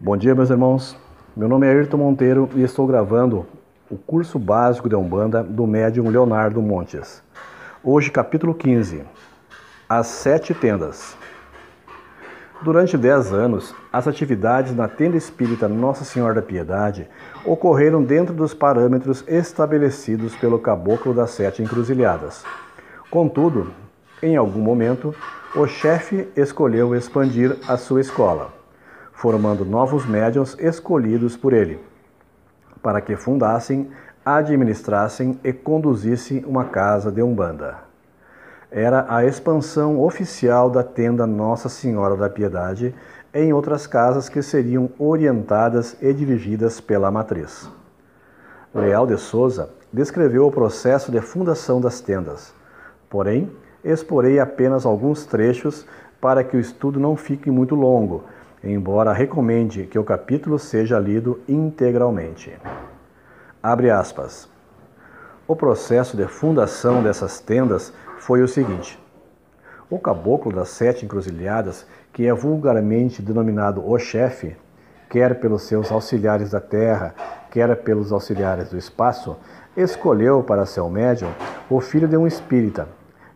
Bom dia, meus irmãos. Meu nome é Ayrton Monteiro e estou gravando o curso básico de Umbanda do médium Leonardo Montes. Hoje, capítulo 15, As 7 Tendas. Durante 10 anos, as atividades na tenda espírita Nossa Senhora da Piedade ocorreram dentro dos parâmetros estabelecidos pelo Caboclo das 7 Encruzilhadas. Contudo, em algum momento, o chefe escolheu expandir a sua escola, formando novos médiuns escolhidos por ele, para que fundassem, administrassem e conduzissem uma casa de Umbanda. Era a expansão oficial da tenda Nossa Senhora da Piedade em outras casas que seriam orientadas e dirigidas pela matriz. Leal de Souza descreveu o processo de fundação das tendas, porém, exporei apenas alguns trechos para que o estudo não fique muito longo, embora recomende que o capítulo seja lido integralmente. Abre aspas. O processo de fundação dessas tendas foi o seguinte. O Caboclo das 7 Encruzilhadas, que é vulgarmente denominado o chefe, quer pelos seus auxiliares da terra, quer pelos auxiliares do espaço, escolheu para seu médium o filho de um espírita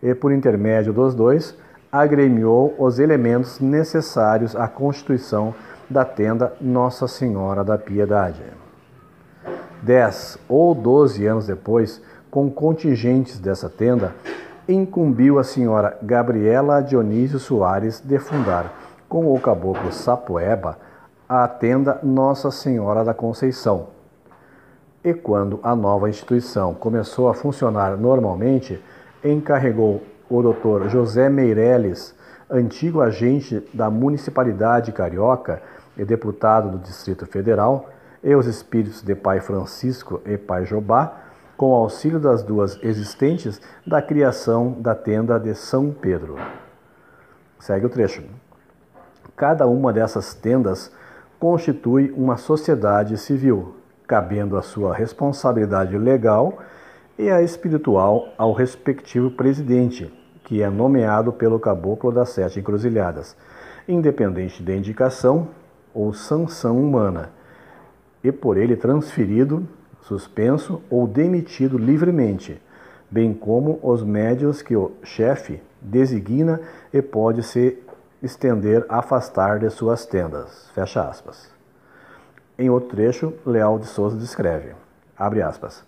e, por intermédio dos dois, agremiou os elementos necessários à constituição da tenda Nossa Senhora da Piedade. 10 ou 12 anos depois, com contingentes dessa tenda, incumbiu a senhora Gabriela Dionísio Soares de fundar, com o caboclo Sapueba, a tenda Nossa Senhora da Conceição. E quando a nova instituição começou a funcionar normalmente, encarregou o Dr. José Meireles, antigo agente da Municipalidade Carioca e deputado do Distrito Federal, e os espíritos de Pai Francisco e Pai Jobá, com auxílio das duas existentes, da criação da tenda de São Pedro. Segue o trecho. Cada uma dessas tendas constitui uma sociedade civil, cabendo a sua responsabilidade legal e a espiritual ao respectivo presidente, que é nomeado pelo Caboclo das 7 Encruzilhadas, independente de indicação ou sanção humana, e por ele transferido, suspenso ou demitido livremente, bem como os médiuns que o chefe designa e pode se estender a afastar de suas tendas. Fecha aspas. Em outro trecho, Leal de Souza descreve, abre aspas,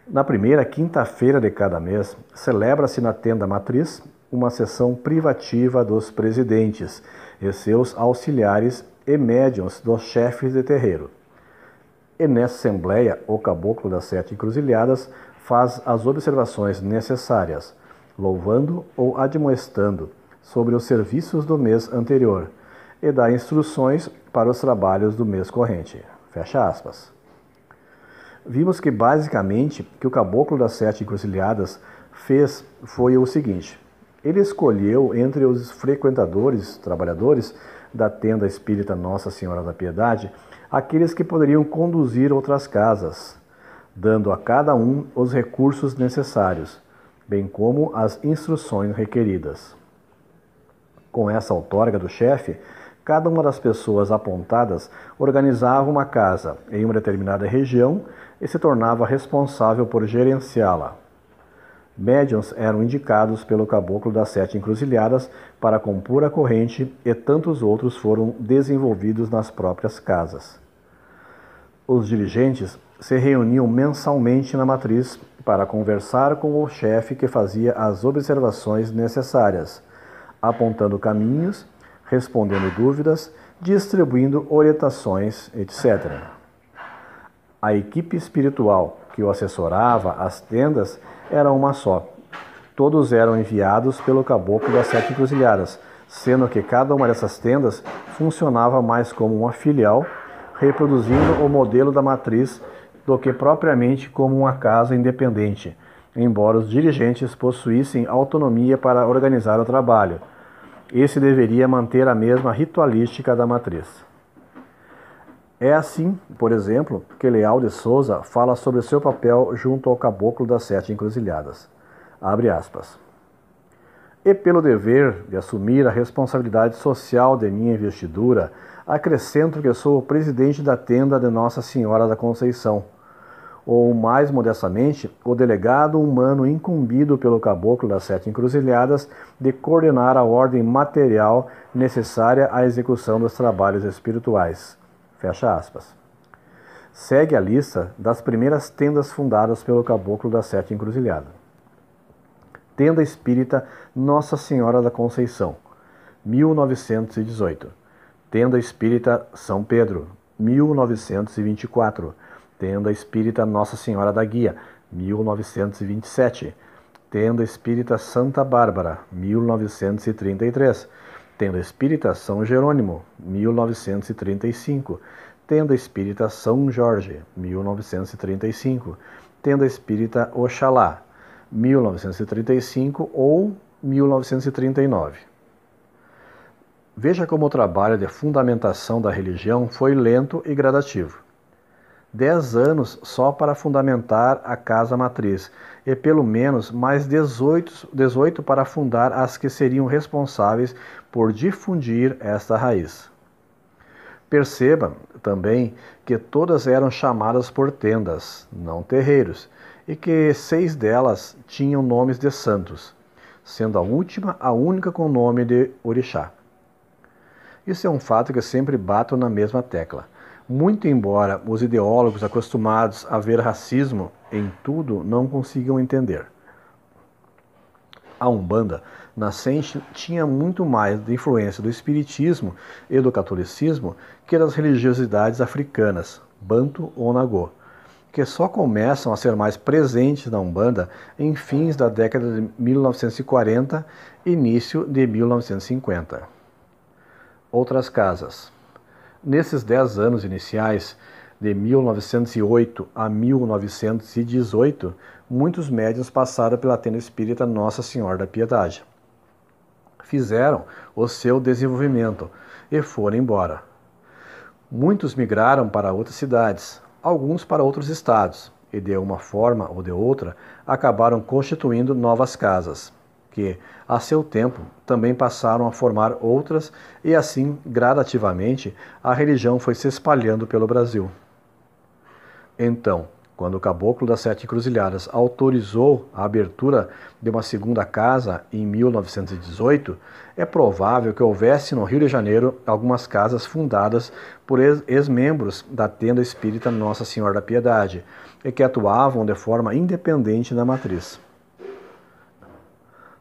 na primeira quinta-feira de cada mês, celebra-se na tenda matriz uma sessão privativa dos presidentes e seus auxiliares e médiuns dos chefes de terreiro. E nessa assembleia, o Caboclo das 7 Encruzilhadas faz as observações necessárias, louvando ou admoestando sobre os serviços do mês anterior e dá instruções para os trabalhos do mês corrente. Fecha aspas. Vimos que basicamente o que o Caboclo das 7 Encruzilhadas fez foi o seguinte. Ele escolheu entre os frequentadores, trabalhadores da tenda espírita Nossa Senhora da Piedade, aqueles que poderiam conduzir outras casas, dando a cada um os recursos necessários, bem como as instruções requeridas. Com essa outorga do chefe, cada uma das pessoas apontadas organizava uma casa em uma determinada região e se tornava responsável por gerenciá-la. Médiuns eram indicados pelo Caboclo das 7 Encruzilhadas para compor a corrente e tantos outros foram desenvolvidos nas próprias casas. Os dirigentes se reuniam mensalmente na matriz para conversar com o chefe que fazia as observações necessárias, apontando caminhos, respondendo dúvidas, distribuindo orientações, etc. A equipe espiritual que o assessorava às tendas era uma só. Todos eram enviados pelo Caboclo das 7 Encruzilhadas, sendo que cada uma dessas tendas funcionava mais como uma filial, reproduzindo o modelo da matriz do que propriamente como uma casa independente, embora os dirigentes possuíssem autonomia para organizar o trabalho. Esse deveria manter a mesma ritualística da matriz. É assim, por exemplo, que Leal de Souza fala sobre seu papel junto ao Caboclo das 7 Encruzilhadas. Abre aspas. E pelo dever de assumir a responsabilidade social de minha investidura, Acrescento que sou o presidente da tenda de Nossa Senhora da Conceição, ou mais modestamente, o delegado humano incumbido pelo caboclo das 7 encruzilhadas de coordenar a ordem material necessária à execução dos trabalhos espirituais. Fecha aspas. Segue a lista das primeiras tendas fundadas pelo caboclo das 7 encruzilhadas. Tenda Espírita Nossa Senhora da Conceição, 1918. Tenda Espírita São Pedro, 1924. Tenda Espírita Nossa Senhora da Guia, 1927. Tenda Espírita Santa Bárbara, 1933. Tenda Espírita São Jerônimo, 1935. Tenda Espírita São Jorge, 1935. Tenda Espírita Oxalá, 1935 ou 1939. Veja como o trabalho de fundamentação da religião foi lento e gradativo. 10 anos só para fundamentar a casa matriz e pelo menos mais 18 para fundar as que seriam responsáveis por difundir esta raiz. Perceba também que todas eram chamadas por tendas, não terreiros, e que 6 delas tinham nomes de santos, sendo a última a única com nome de orixá. Isso é um fato que sempre bato na mesma tecla. Muito embora os ideólogos acostumados a ver racismo em tudo não consigam entender. A Umbanda nascente tinha muito mais de influência do espiritismo e do catolicismo que das religiosidades africanas, Banto ou Nagô, que só começam a ser mais presentes na Umbanda em fins da década de 1940 e início de 1950. Outras casas. Nesses 10 anos iniciais, de 1908 a 1918, muitos médiuns passaram pela tenda espírita Nossa Senhora da Piedade. Fizeram o seu desenvolvimento e foram embora. Muitos migraram para outras cidades, alguns para outros estados, e de uma forma ou de outra acabaram constituindo novas casas, que, a seu tempo, também passaram a formar outras e assim, gradativamente, a religião foi se espalhando pelo Brasil. Então, quando o caboclo das 7 encruzilhadas autorizou a abertura de uma segunda casa em 1918, é provável que houvesse no Rio de Janeiro algumas casas fundadas por ex-membros da tenda espírita Nossa Senhora da Piedade e que atuavam de forma independente da matriz.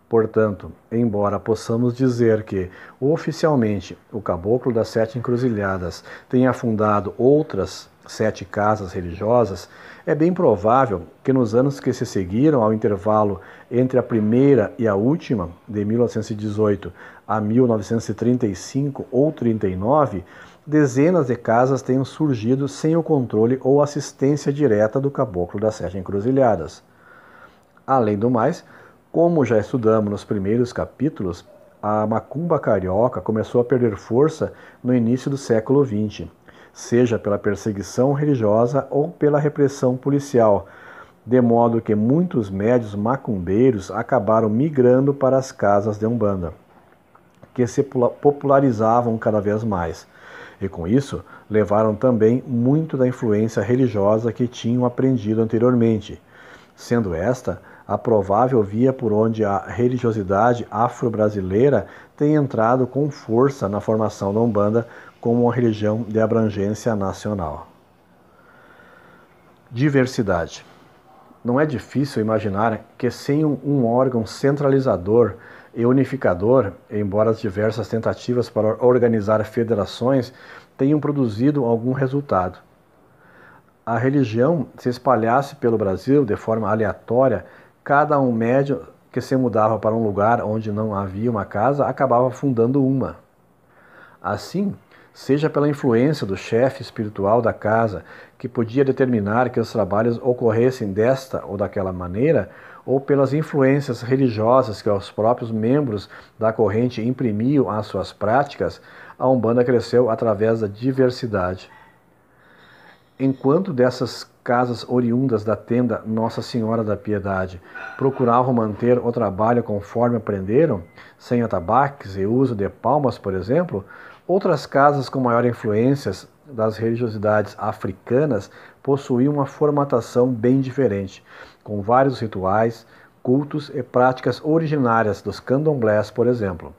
Portanto, embora possamos dizer que, oficialmente, o caboclo das 7 encruzilhadas tenha fundado outras 7 casas religiosas, é bem provável que nos anos que se seguiram ao intervalo entre a primeira e a última, de 1918 a 1935 ou 39, dezenas de casas tenham surgido sem o controle ou assistência direta do caboclo das 7 encruzilhadas. Além do mais, como já estudamos nos primeiros capítulos, a macumba carioca começou a perder força no início do século XX, seja pela perseguição religiosa ou pela repressão policial, de modo que muitos médiuns macumbeiros acabaram migrando para as casas de Umbanda, que se popularizavam cada vez mais, e com isso levaram também muito da influência religiosa que tinham aprendido anteriormente, sendo esta a provável via por onde a religiosidade afro-brasileira tem entrado com força na formação da Umbanda como uma religião de abrangência nacional. Diversidade. Não é difícil imaginar que sem um órgão centralizador e unificador, embora as diversas tentativas para organizar federações tenham produzido algum resultado. A religião se espalhasse pelo Brasil de forma aleatória, cada um médium que se mudava para um lugar onde não havia uma casa acabava fundando uma. Assim, seja pela influência do chefe espiritual da casa, que podia determinar que os trabalhos ocorressem desta ou daquela maneira, ou pelas influências religiosas que os próprios membros da corrente imprimiam às suas práticas, a Umbanda cresceu através da diversidade. Enquanto dessas casas oriundas da tenda Nossa Senhora da Piedade procuravam manter o trabalho conforme aprenderam, sem atabaques e uso de palmas, por exemplo, Outras casas com maior influência das religiosidades africanas possuíam uma formatação bem diferente, com vários rituais, cultos e práticas originárias dos candomblés, por exemplo.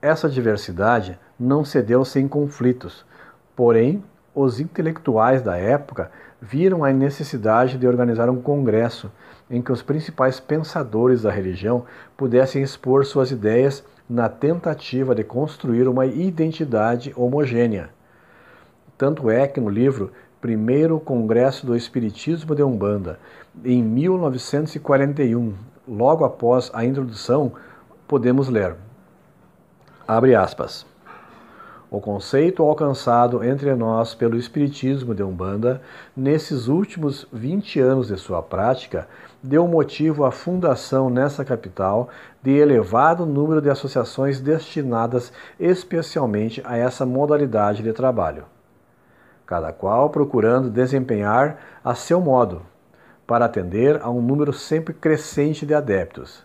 Essa diversidade não se deu sem conflitos, porém, os intelectuais da época viram a necessidade de organizar um congresso em que os principais pensadores da religião pudessem expor suas ideias na tentativa de construir uma identidade homogênea. Tanto é que no livro Primeiro Congresso do Espiritismo de Umbanda, em 1941, logo após a introdução, podemos ler, abre aspas, o conceito alcançado entre nós pelo Espiritismo de Umbanda, nesses últimos 20 anos de sua prática, deu motivo à fundação nessa capital de elevado número de associações destinadas especialmente a essa modalidade de trabalho, cada qual procurando desempenhar a seu modo, para atender a um número sempre crescente de adeptos.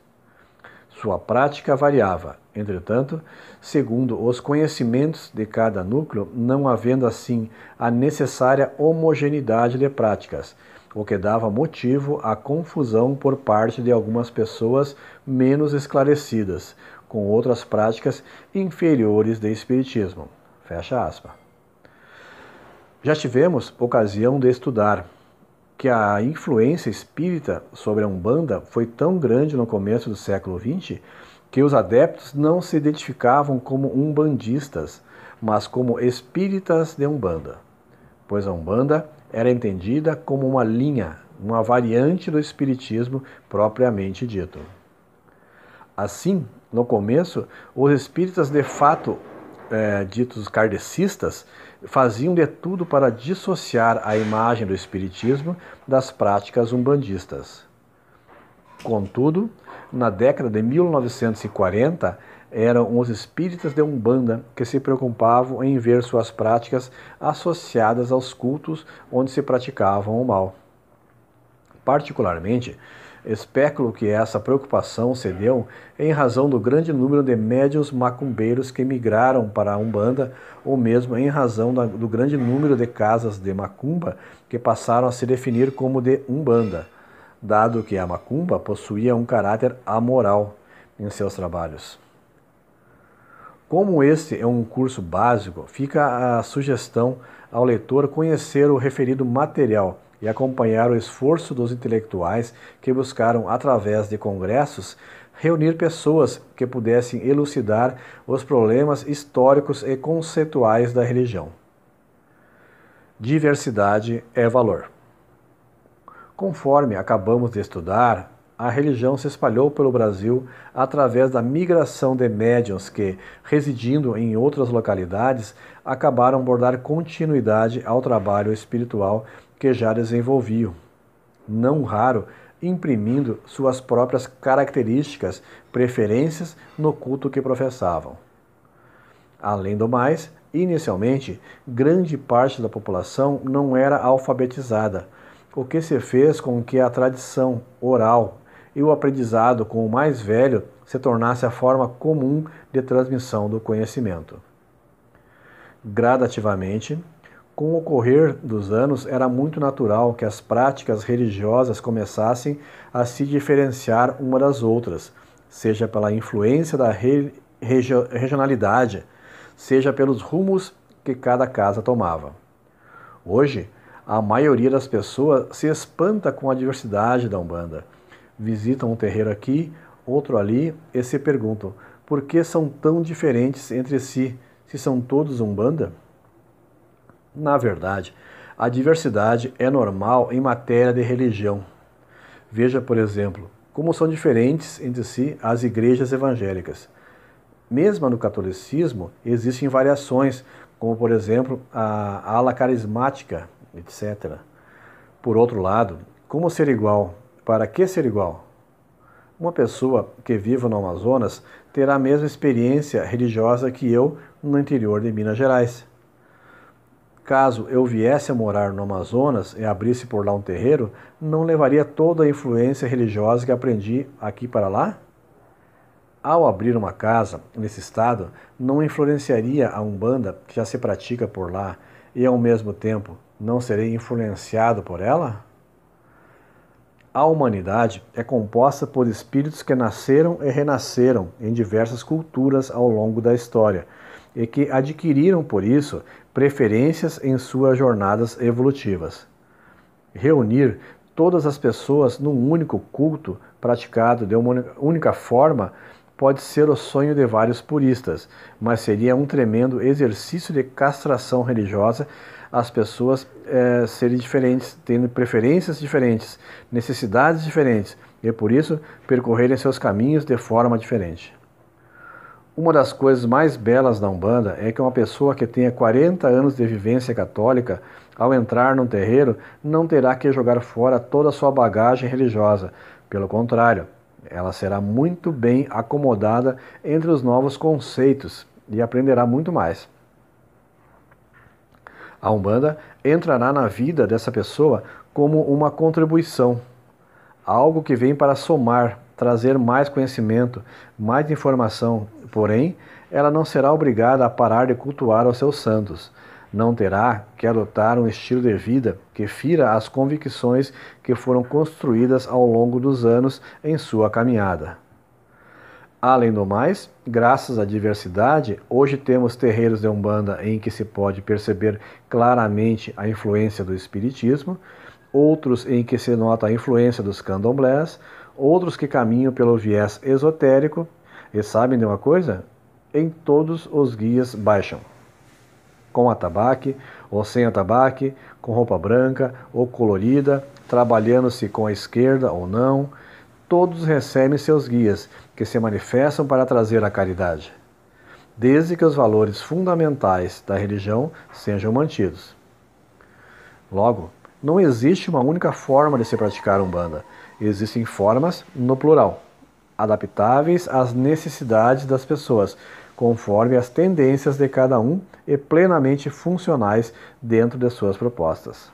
Sua prática variava, entretanto, segundo os conhecimentos de cada núcleo, não havendo assim a necessária homogeneidade de práticas, o que dava motivo à confusão por parte de algumas pessoas menos esclarecidas, com outras práticas inferiores de espiritismo. Fecha aspas. Já tivemos ocasião de estudar que a influência espírita sobre a Umbanda foi tão grande no começo do século XX que os adeptos não se identificavam como umbandistas, mas como espíritas de Umbanda, pois a Umbanda era entendida como uma linha, uma variante do espiritismo propriamente dito. Assim, no começo, os espíritas de fato ditos kardecistas faziam de tudo para dissociar a imagem do espiritismo das práticas umbandistas. Contudo, na década de 1940, eram os espíritas de Umbanda que se preocupavam em ver suas práticas associadas aos cultos onde se praticavam o mal. Particularmente, especulo que essa preocupação se deu em razão do grande número de médiuns macumbeiros que migraram para a Umbanda, ou mesmo em razão do grande número de casas de macumba que passaram a se definir como de Umbanda, dado que a macumba possuía um caráter amoral em seus trabalhos. Como este é um curso básico, fica a sugestão ao leitor conhecer o referido material e acompanhar o esforço dos intelectuais que buscaram, através de congressos, reunir pessoas que pudessem elucidar os problemas históricos e conceituais da religião. Diversidade é valor. Conforme acabamos de estudar, a religião se espalhou pelo Brasil através da migração de médiuns que, residindo em outras localidades, acabaram por dar continuidade ao trabalho espiritual que já desenvolviam, não raro imprimindo suas próprias características, preferências no culto que professavam. Além do mais, inicialmente, grande parte da população não era alfabetizada, o que se fez com que a tradição oral e o aprendizado com o mais velho se tornasse a forma comum de transmissão do conhecimento. Gradativamente, com o correr dos anos, era muito natural que as práticas religiosas começassem a se diferenciar uma das outras, seja pela influência da regionalidade, seja pelos rumos que cada casa tomava. Hoje, a maioria das pessoas se espanta com a diversidade da Umbanda. Visitam um terreiro aqui, outro ali e se perguntam por que são tão diferentes entre si, se são todos Umbanda? Na verdade, a diversidade é normal em matéria de religião. Veja, por exemplo, como são diferentes entre si as igrejas evangélicas. Mesmo no catolicismo, existem variações, como, por exemplo, a ala carismática, etc. Por outro lado, como ser igual? Para que ser igual? Uma pessoa que viva no Amazonas terá a mesma experiência religiosa que eu no interior de Minas Gerais. Caso eu viesse a morar no Amazonas e abrisse por lá um terreiro, não levaria toda a influência religiosa que aprendi aqui para lá? Ao abrir uma casa nesse estado, não influenciaria a Umbanda, que já se pratica por lá, e ao mesmo tempo não serei influenciado por ela? A humanidade é composta por espíritos que nasceram e renasceram em diversas culturas ao longo da história e que adquiriram, por isso, preferências em suas jornadas evolutivas. Reunir todas as pessoas num único culto, praticado de uma única forma, pode ser o sonho de vários puristas, mas seria um tremendo exercício de castração religiosa as pessoas serem diferentes, tendo preferências diferentes, necessidades diferentes, e por isso percorrerem seus caminhos de forma diferente. Uma das coisas mais belas da Umbanda é que uma pessoa que tenha 40 anos de vivência católica, ao entrar num terreiro, não terá que jogar fora toda a sua bagagem religiosa. Pelo contrário, ela será muito bem acomodada entre os novos conceitos e aprenderá muito mais. A Umbanda entrará na vida dessa pessoa como uma contribuição, algo que vem para somar, trazer mais conhecimento, mais informação, porém, ela não será obrigada a parar de cultuar os seus santos. Não terá que adotar um estilo de vida que fira as convicções que foram construídas ao longo dos anos em sua caminhada. Além do mais, graças à diversidade, hoje temos terreiros de Umbanda em que se pode perceber claramente a influência do espiritismo, outros em que se nota a influência dos candomblés, outros que caminham pelo viés esotérico, e sabem de uma coisa? Em todos os guias baixam. Com atabaque ou sem atabaque, com roupa branca ou colorida, trabalhando-se com a esquerda ou não, todos recebem seus guias, que se manifestam para trazer a caridade, desde que os valores fundamentais da religião sejam mantidos. Logo, não existe uma única forma de se praticar Umbanda. Existem formas no plural, adaptáveis às necessidades das pessoas, conforme as tendências de cada um e plenamente funcionais dentro de suas propostas.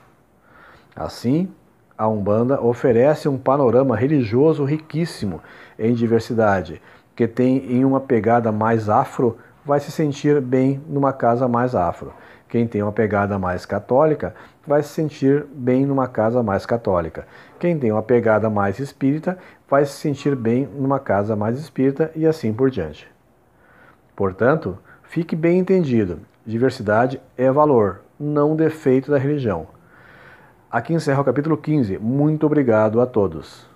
Assim, a Umbanda oferece um panorama religioso riquíssimo em diversidade, que tem em uma pegada mais afro, vai se sentir bem numa casa mais afro. Quem tem uma pegada mais católica vai se sentir bem numa casa mais católica. Quem tem uma pegada mais espírita vai se sentir bem numa casa mais espírita e assim por diante. Portanto, fique bem entendido, diversidade é valor, não defeito da religião. Aqui encerra o capítulo 15. Muito obrigado a todos.